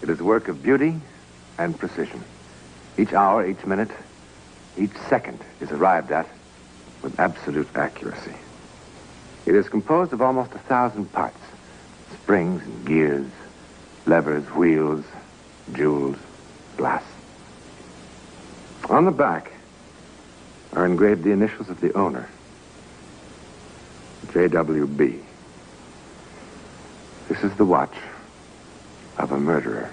It is a work of beauty and precision. Each hour, each minute, each second is arrived at with absolute accuracy. It is composed of almost 1,000 parts. Springs and gears, levers, wheels, jewels, glass. On the back are engraved the initials of the owner, JWB. This is the watch of a murderer.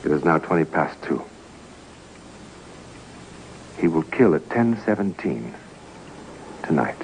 It is now 2:20. He will kill at 10:17 tonight.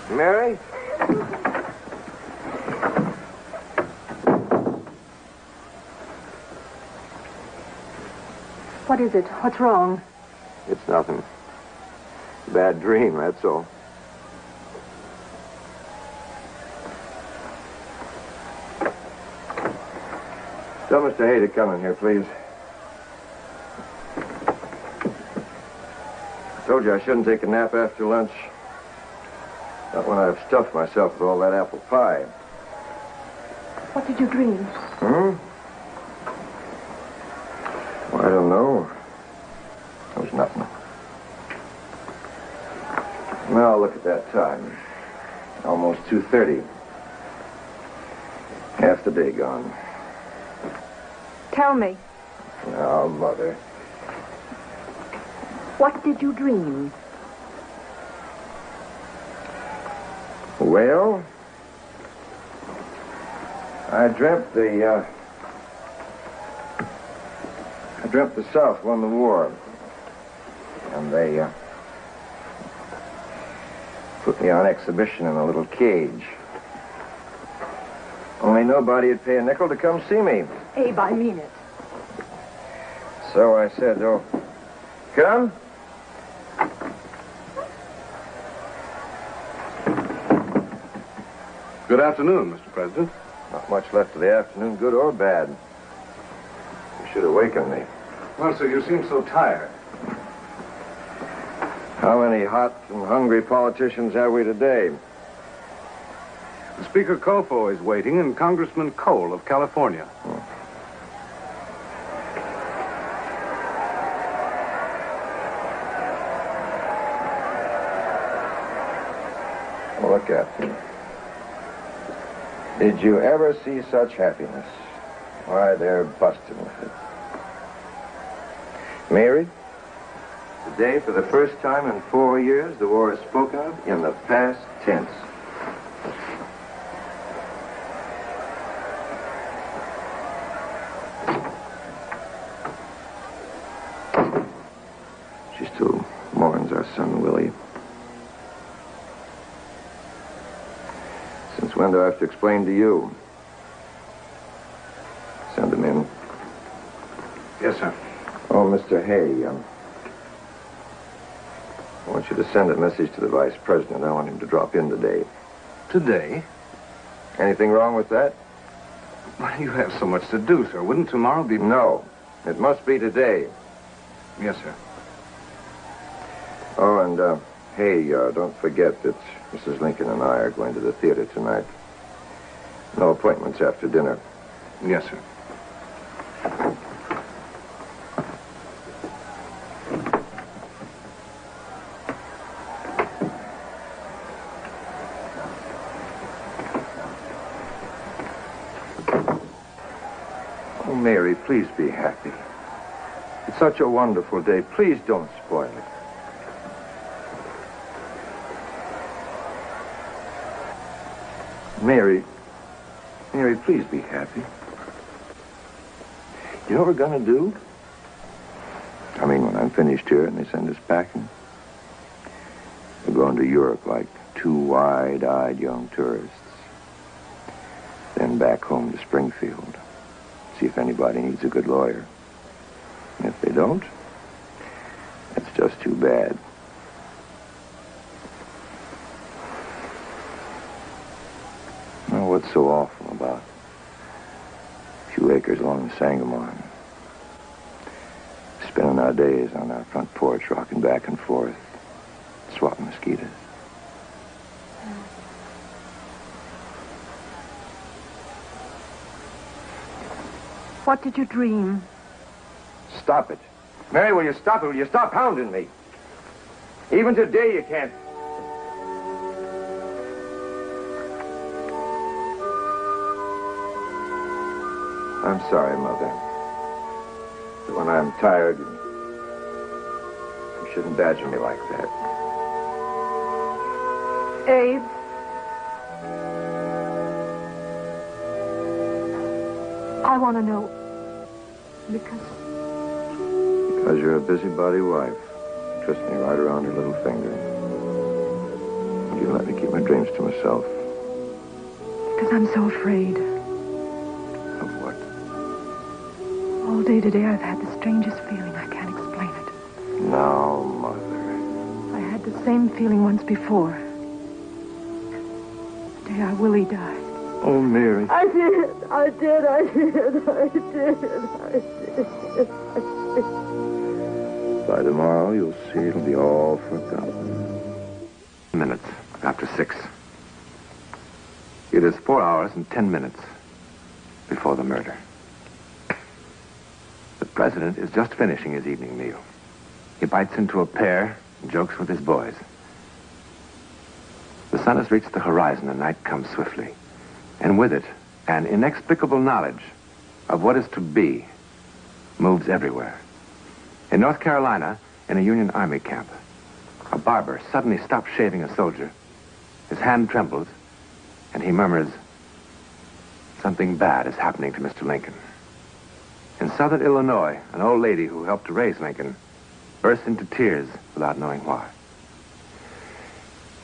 Mary? What is it? What's wrong? It's nothing. Bad dream, that's all. Tell Mr. Hay to come in here, please. I told you I shouldn't take a nap after lunch. Not when I've stuffed myself with all that apple pie. What did you dream? Well, I don't know. It was nothing. Now, look at that time. Almost 2:30. Half the day gone. Tell me. Oh, Mother. What did you dream? Well, I dreamt the South won the war. And they put me on exhibition in a little cage. Only nobody would pay a nickel to come see me. Abe, I mean it. So I said, oh, come? Good afternoon, Mr. President. Not much left of the afternoon, good or bad. You should awaken me. Well, sir, you seem so tired. How many hot and hungry politicians have we today? Speaker Kofo is waiting, and Congressman Cole of California. Look at them. Did you ever see such happiness? Why, they're busting with it. Mary, today, for the first time in 4 years, the war is spoken of in the past tense. She still mourns our son, Willie. Since when do I have to explain to you? Send him in. Yes, sir. Oh, Mr. Hay, I want you to send a message to the Vice President. I want him to drop in today. Today? Anything wrong with that? Why, you have so much to do, sir. Wouldn't tomorrow be... No. It must be today. Yes, sir. Oh, and, hey, don't forget that Mrs. Lincoln and I are going to the theater tonight. No appointments after dinner. Yes, sir. Oh, Mary, please be happy. It's such a wonderful day. Please don't spoil it. Mary, please be happy. You know what we're gonna do? I mean, when I'm finished here and they send us packing, we're going to Europe like two wide-eyed young tourists. Then back home to Springfield. See if anybody needs a good lawyer. And if they don't, that's just too bad. Well, what's so awful about a few acres along the Sangamon? Spending our days on our front porch, rocking back and forth, swatting mosquitoes. What did you dream? Stop it. Mary, will you stop it? Will you stop hounding me? Even today you can't... I'm sorry, Mother. But when I'm tired, you shouldn't badger me like that. Abe? I want to know. Because you're a busybody wife. Twist me right around your little finger. You let me keep my dreams to myself. Because I'm so afraid. Of what? All day today I've had the strangest feeling. I can't explain it. Now, Mother. I had the same feeling once before. The day our Willie died. Oh, Mary. I did. By tomorrow, you'll see it'll be all forgotten. Minutes after 6. It is 4 hours and 10 minutes before the murder. The president is just finishing his evening meal. He bites into a pear and jokes with his boys. The sun has reached the horizon and night comes swiftly. And with it, an inexplicable knowledge of what is to be moves everywhere. In North Carolina, in a Union Army camp, a barber suddenly stops shaving a soldier. His hand trembles, and he murmurs, "Something bad is happening to Mr. Lincoln." In southern Illinois, an old lady who helped to raise Lincoln bursts into tears without knowing why.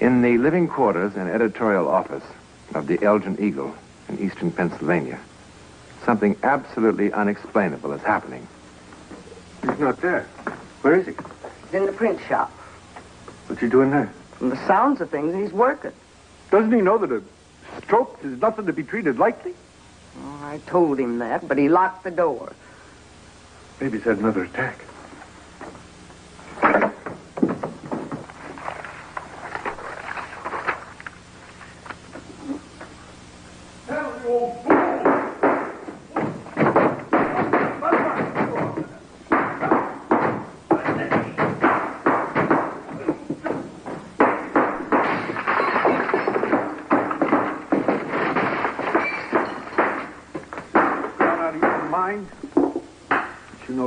In the living quarters and editorial office of the Elgin Eagle in eastern Pennsylvania, something absolutely unexplainable is happening. He's not there. Where is he? He's in the print shop. What's he doing there? From the sounds of things, he's working. Doesn't he know that a stroke is nothing to be treated lightly? I told him that, but he locked the door. Maybe he's had another attack.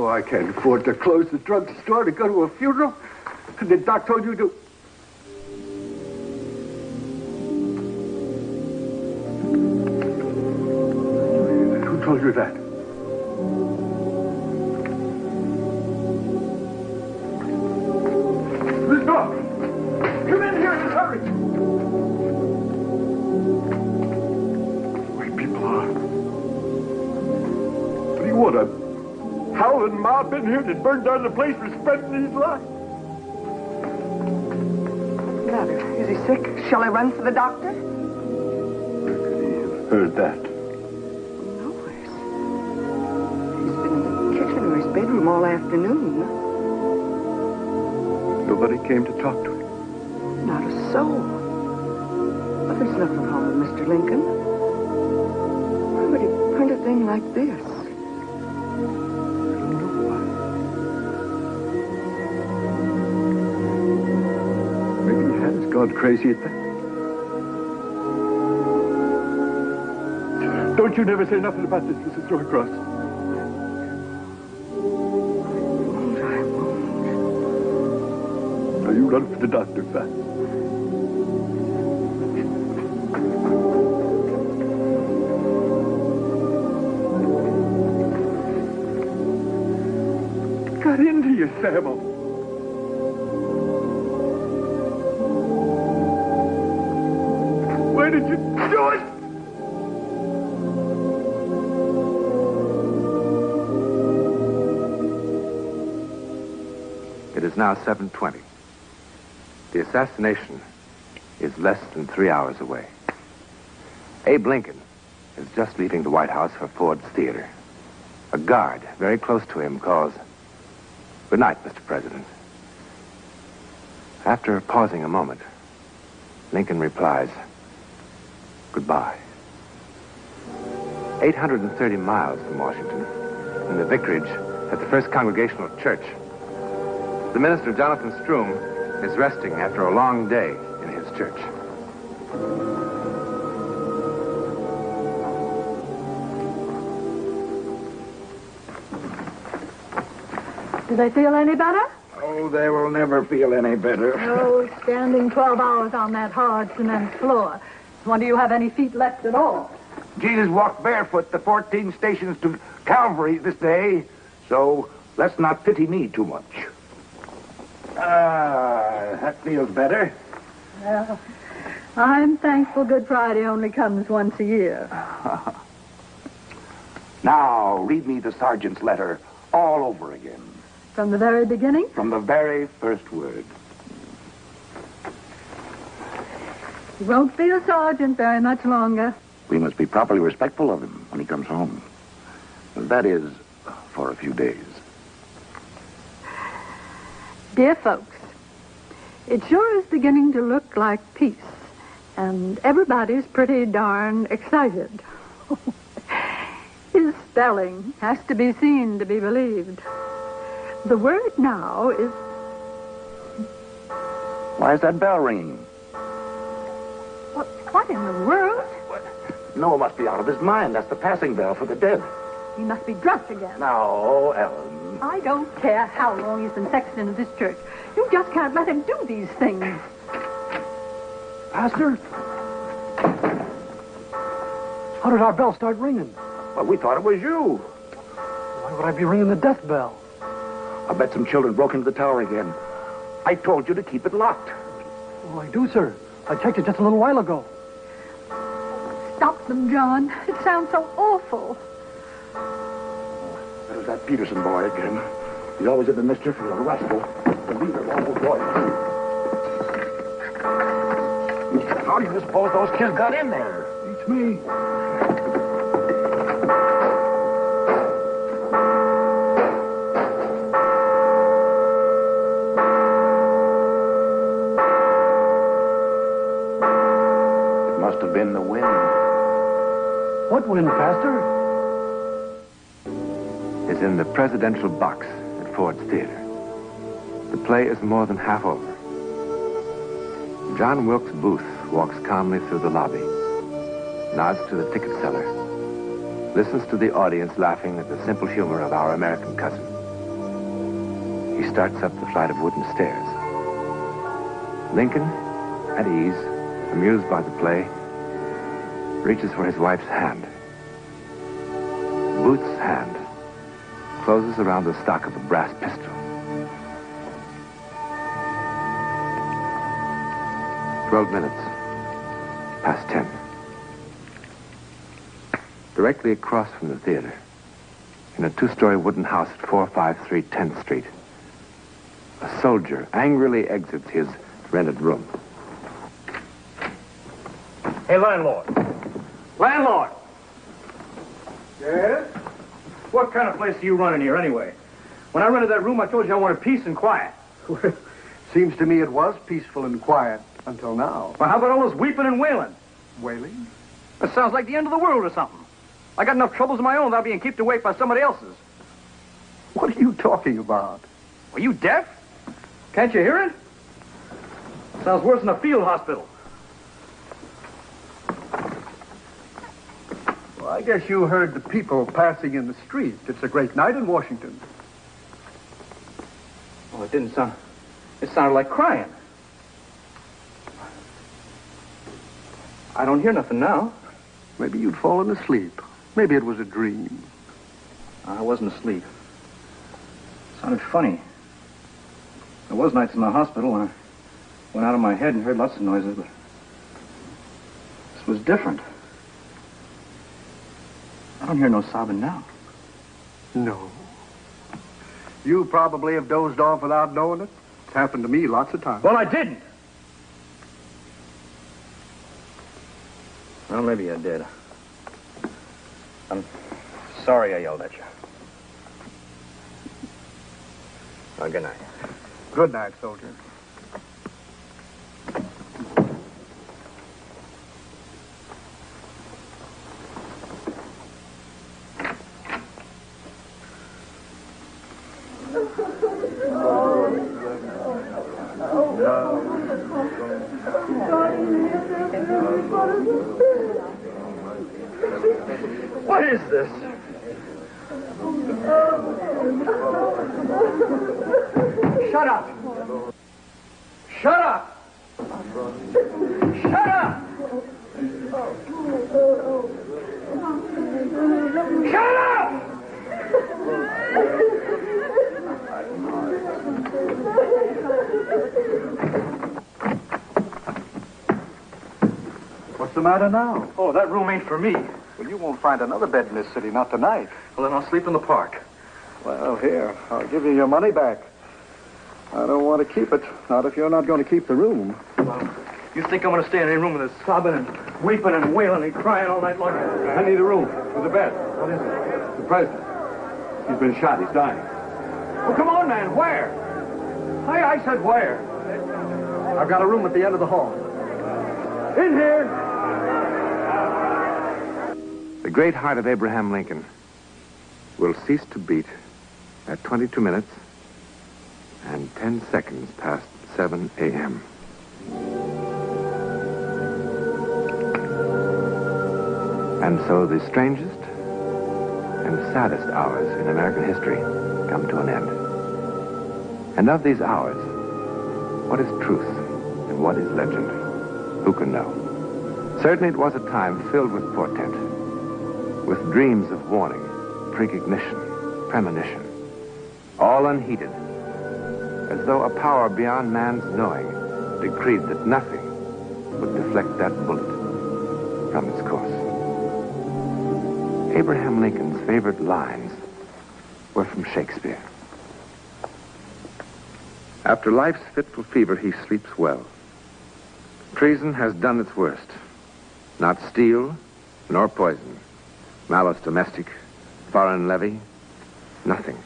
I can't afford to close the drugstore to go to a funeral. And the doc told you to... Who told you that? Miss Dog! Come in here and hurry! The way people are. What do you want, a howling mob in here that burned down the place for spreading these lies? What's the matter? Is he sick? Shall I run for the doctor? Where could he have heard that? Nowhere. He's been in the kitchen or his bedroom all afternoon. Nobody came to talk to him. Not a soul. But there's nothing wrong with Mr. Lincoln. Why would he print a thing like this? Gone crazy at that? Don't you never say nothing about this, Mrs. Norcross. I won't. Now you run for the doctor fast. Got into you, Samuel. Why did you do it? It is now 7:20. The assassination is less than 3 hours away. Abe Lincoln is just leaving the White House for Ford's Theater. A guard very close to him calls, "Good night, Mr. President." After pausing a moment, Lincoln replies, "Goodbye." 830 miles from Washington, in the vicarage at the First Congregational Church, the minister, Jonathan Stroom, is resting after a long day in his church. Do they feel any better? Oh, they will never feel any better. Oh, standing 12 hours on that hard cement floor. Wonder you have any feet left at all. Jesus walked barefoot the 14 stations to Calvary this day, so let's not pity me too much. That feels better. Well, I'm thankful Good Friday only comes once a year. Now, read me the sergeant's letter all over again. From the very beginning? From the very first word. He won't be a sergeant very much longer. We must be properly respectful of him when he comes home. That is, for a few days. Dear folks, it sure is beginning to look like peace, and everybody's pretty darn excited. His spelling has to be seen to be believed. The word now is... Why is that bell ringing? What in the world? Noah must be out of his mind. That's the passing bell for the dead. He must be drunk again. Now, Ellen. I don't care how long he's been sexton of this church. You just can't let him do these things. Pastor? How did our bell start ringing? Well, we thought it was you. Why would I be ringing the death bell? I bet some children broke into the tower again. I told you to keep it locked. Oh, I do, sir. I checked it just a little while ago. Stop them, John. It sounds so awful. There's that Peterson boy again. He's always in the mischief. He's a rascal. The leader of all those boys. How do you suppose those kids got in there? It's me. What went faster? Is in the presidential box at Ford's Theater. The play is more than half over. John Wilkes Booth walks calmly through the lobby, nods to the ticket seller, listens to the audience laughing at the simple humor of our American cousin. He starts up the flight of wooden stairs. Lincoln, at ease, amused by the play, reaches for his wife's hand. Booth's hand closes around the stock of a brass pistol. 12 minutes past 10. Directly across from the theater, in a two-story wooden house at 453 10th Street, a soldier angrily exits his rented room. Hey, landlord. Landlord! Yes? What kind of place are you running here, anyway? When I rented that room, I told you I wanted peace and quiet. Seems to me it was peaceful and quiet until now. Well, how about all this weeping and wailing? Wailing? That sounds like the end of the world or something. I got enough troubles of my own without being kept awake by somebody else's. What are you talking about? Are you deaf? Can't you hear it? Sounds worse than a field hospital. Well, I guess you heard the people passing in the street. It's a great night in Washington. Oh, it didn't sound... It sounded like crying. I don't hear nothing now. Maybe you'd fallen asleep. Maybe it was a dream. I wasn't asleep. It sounded funny. There was nights in the hospital when I went out of my head and heard lots of noises, but this was different. I don't hear no sobbing now. No. You probably have dozed off without knowing it. It's happened to me lots of times. Well, I didn't. Well, maybe I did. I'm sorry I yelled at you. Well, good night. Good night, soldier. What is this? Shut up! Shut up! Shut up! Shut up! What's the matter now? Oh, that room ain't for me. Well, you won't find another bed in this city, not tonight. Well, then I'll sleep in the park. Well, here, I'll give you your money back. I don't want to keep it, not if you're not going to keep the room. Well, you think I'm going to stay in a room with this sobbing and weeping and wailing and crying all night long? I need a room with a bed. What is it? The president. He's been shot. He's dying. Well, come on, man. Where? I said where? I've got a room at the end of the hall. In here. The great heart of Abraham Lincoln will cease to beat at 22 minutes and 10 seconds past 7 a.m. And so the strangest and saddest hours in American history come to an end. And of these hours, what is truth and what is legend? Who can know? Certainly it was a time filled with portent, with dreams of warning, precognition, premonition, all unheeded, as though a power beyond man's knowing decreed that nothing would deflect that bullet from its course. Abraham Lincoln's favorite lines were from Shakespeare. After life's fitful fever, he sleeps well. Treason has done its worst. Not steel, nor poison, malice domestic, foreign levy, nothing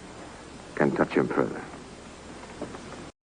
can touch him further.